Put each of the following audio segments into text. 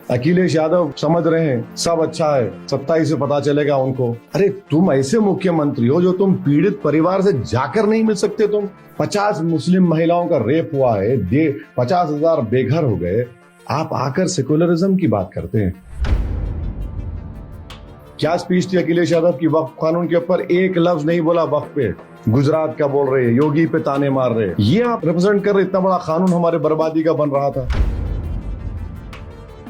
अखिलेश यादव समझ रहे हैं सब अच्छा है, 27 से पता चलेगा उनको। अरे तुम ऐसे मुख्यमंत्री हो जो तुम पीड़ित परिवार से जाकर नहीं मिल सकते। तुम 50 मुस्लिम महिलाओं का रेप हुआ है, 50,000 बेघर हो गए, आप आकर सेकुलरिज्म की बात करते हैं। क्या स्पीच थी अखिलेश यादव की वक्फ कानून के ऊपर? एक लफ्ज नहीं बोला वक्फ पे। गुजरात का बोल रहे, योगी पे ताने मार रहे। ये आप रिप्रेजेंट कर रहे, इतना बड़ा कानून हमारे बर्बादी का बन रहा था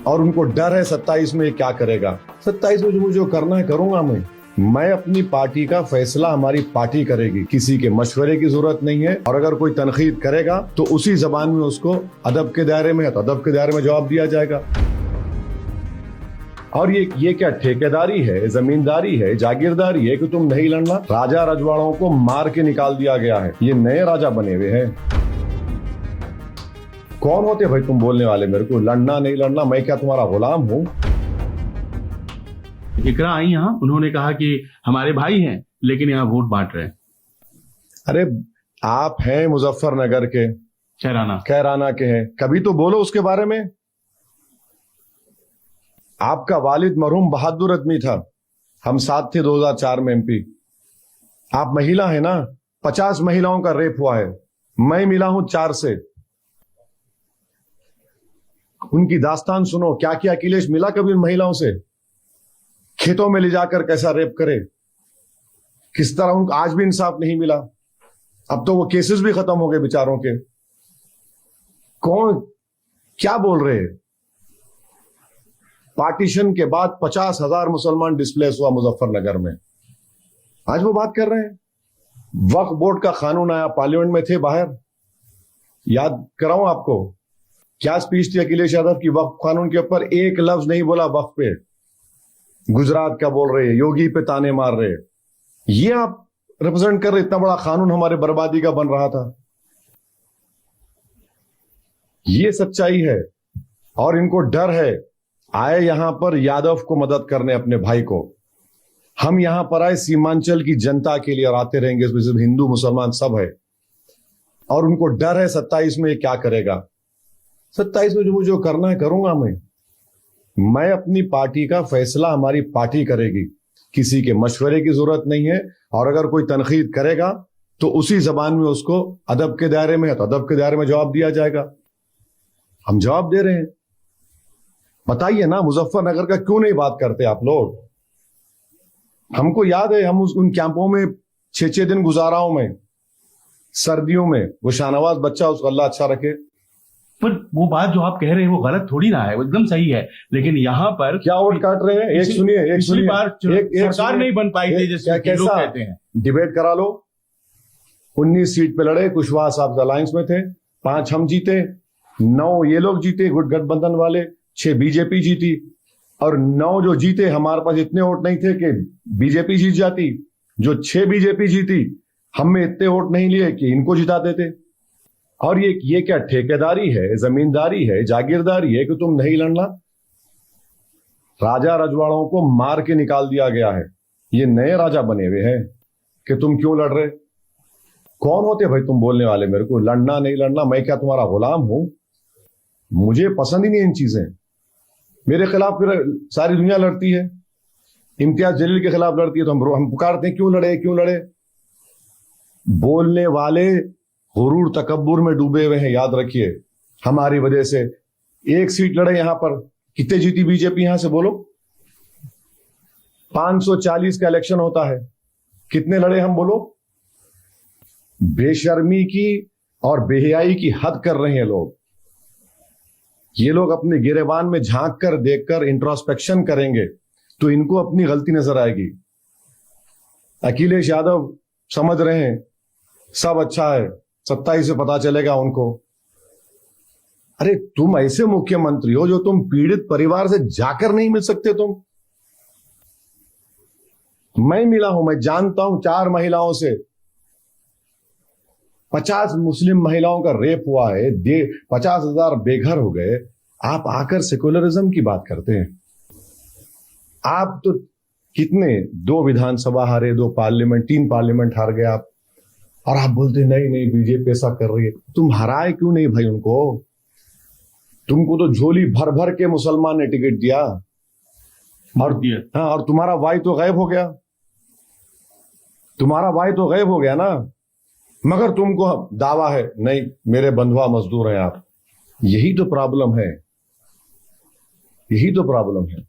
और उनको डर है 27 में क्या करेगा। 27 में जो करना है करूंगा मैं अपनी पार्टी का फैसला हमारी पार्टी करेगी, किसी के मशवरे की जरूरत नहीं है। और अगर कोई तनकीद करेगा तो उसी जबान में उसको अदब के दायरे में है तो अदब के दायरे में जवाब दिया जाएगा। और ये क्या ठेकेदारी है, जमींदारी है, जागीरदारी है कि तुम नहीं लड़ना? राजा रजवाड़ों को मार के निकाल दिया गया है, ये नए राजा बने हुए हैं। कौन होते भाई तुम बोलने वाले मेरे को? लड़ना नहीं लड़ना, मैं क्या तुम्हारा गुलाम हूं? इकरा आई यहाँ, उन्होंने कहा कि हमारे भाई हैं लेकिन यहाँ वोट बांट रहे हैं। अरे आप हैं मुजफ्फरनगर के, कैराना के हैं, कभी तो बोलो उसके बारे में। आपका वालिद मरहूम बहादुर आदमी था, हम साथ थे 2004 में एमपी। आप महिला है ना, 50 महिलाओं का रेप हुआ है, मैं मिला हूं 4 से। उनकी दास्तान सुनो, क्या क्या अखिलेश मिला कभी उन महिलाओं से? खेतों में ले जाकर कैसा रेप करे, किस तरह उनको आज भी इंसाफ नहीं मिला। अब तो वो केसेस भी खत्म हो गए बेचारों के। कौन क्या बोल रहे हैं? पार्टीशन के बाद 50,000 मुसलमान डिस्प्लेस हुआ मुजफ्फरनगर में, आज वो बात कर रहे हैं। वक्फ बोर्ड का कानून आया, पार्लियामेंट में थे बाहर, याद कराऊं आपको क्या स्पीच थी अखिलेश यादव की वक्फ कानून के ऊपर? एक लफ्ज नहीं बोला वक्फ पे। गुजरात का बोल रहे, योगी पे ताने मार रहे। ये आप रिप्रेजेंट कर रहे, इतना बड़ा कानून हमारे बर्बादी का बन रहा था। ये सच्चाई है और इनको डर है। आए यहां पर यादव को मदद करने, अपने भाई को। हम यहां पर आए सीमांचल की जनता के लिए और आते रहेंगे, इसमें सिर्फ हिंदू मुसलमान सब है। और उनको डर है 27 में क्या करेगा। 27 में जो करना है करूंगा मैं अपनी पार्टी का फैसला हमारी पार्टी करेगी, किसी के मशवरे की जरूरत नहीं है। और अगर कोई तनकीद करेगा तो उसी जबान में उसको अदब के दायरे में है तो अदब के दायरे में जवाब दिया जाएगा। हम जवाब दे रहे हैं। बताइए ना, मुजफ्फरनगर का क्यों नहीं बात करते आप लोग? हमको याद है, हम उन कैंपों में 6-6 दिन गुजारा हूं मैं, सर्दियों में। वो शाहनवाज बच्चा, उसको अल्लाह अच्छा रखे। पर वो बात जो आप कह रहे हैं वो गलत थोड़ी ना है, वो एकदम सही है। लेकिन यहाँ पर क्या वोट काट रहे हैं? एक सुनिए, पिछली बार सरकार नहीं बन पाई थी जैसे लोग कहते हैं। डिबेट करा लो। 19 सीट पे लड़े, कुशवाहा साहब अलायंस में थे, 5 हम जीते, 9 ये लोग जीते गठबंधन वाले, 6 बीजेपी जीती। और 9 जो जीते, हमारे पास इतने वोट नहीं थे कि बीजेपी जीत जाती। जो 6 बीजेपी जीती, हम में इतने वोट नहीं लिए कि इनको जिता देते। और ये क्या ठेकेदारी है, जमींदारी है, जागीरदारी है कि तुम नहीं लड़ना? राजा रजवाड़ों को मार के निकाल दिया गया है, ये नए राजा बने हुए हैं कि तुम क्यों लड़ रहे? कौन होते भाई तुम बोलने वाले मेरे को? लड़ना नहीं लड़ना, मैं क्या तुम्हारा गुलाम हूं? मुझे पसंद ही नहीं इन चीजें। मेरे खिलाफ फिर सारी दुनिया लड़ती है, इम्तियाज जलील के खिलाफ लड़ती है, तो हम पुकारते हैं क्यों लड़े क्यों लड़े। बोलने वाले गुरूर तकब्बुर में डूबे हुए हैं, याद रखिए। हमारी वजह से 1 सीट लड़े यहां पर, कितने जीती बीजेपी यहां से बोलो? 540 का इलेक्शन होता है, कितने लड़े हम बोलो? बेशर्मी की और बेहयाई की हद कर रहे हैं लोग। ये लोग अपने गिरेबान में झांक कर देखकर इंट्रोस्पेक्शन करेंगे तो इनको अपनी गलती नजर आएगी। अखिलेश यादव समझ रहे हैं सब अच्छा है, 27 से पता चलेगा उनको। अरे तुम ऐसे मुख्यमंत्री हो जो तुम पीड़ित परिवार से जाकर नहीं मिल सकते। मैं मिला हूं, मैं जानता हूं 4 महिलाओं से। 50 मुस्लिम महिलाओं का रेप हुआ है, 50,000 बेघर हो गए, आप आकर सेकुलरिज्म की बात करते हैं। आप तो कितने 2 विधानसभा हारे, 2 पार्लियामेंट, 3 पार्लियामेंट हार गए आप, और आप बोलते नहीं नहीं बीजेपी ऐसा कर रही है। तुम हराए क्यों नहीं भाई उनको? तुमको तो झोली भर भर के मुसलमान ने टिकट दिया, और दिया। हाँ, और तुम्हारा भाई तो गायब हो गया, तुम्हारा भाई तो गायब हो गया ना। मगर तुमको दावा है नहीं मेरे बंधुआ मजदूर हैं आप। यही तो प्रॉब्लम है, यही तो प्रॉब्लम है।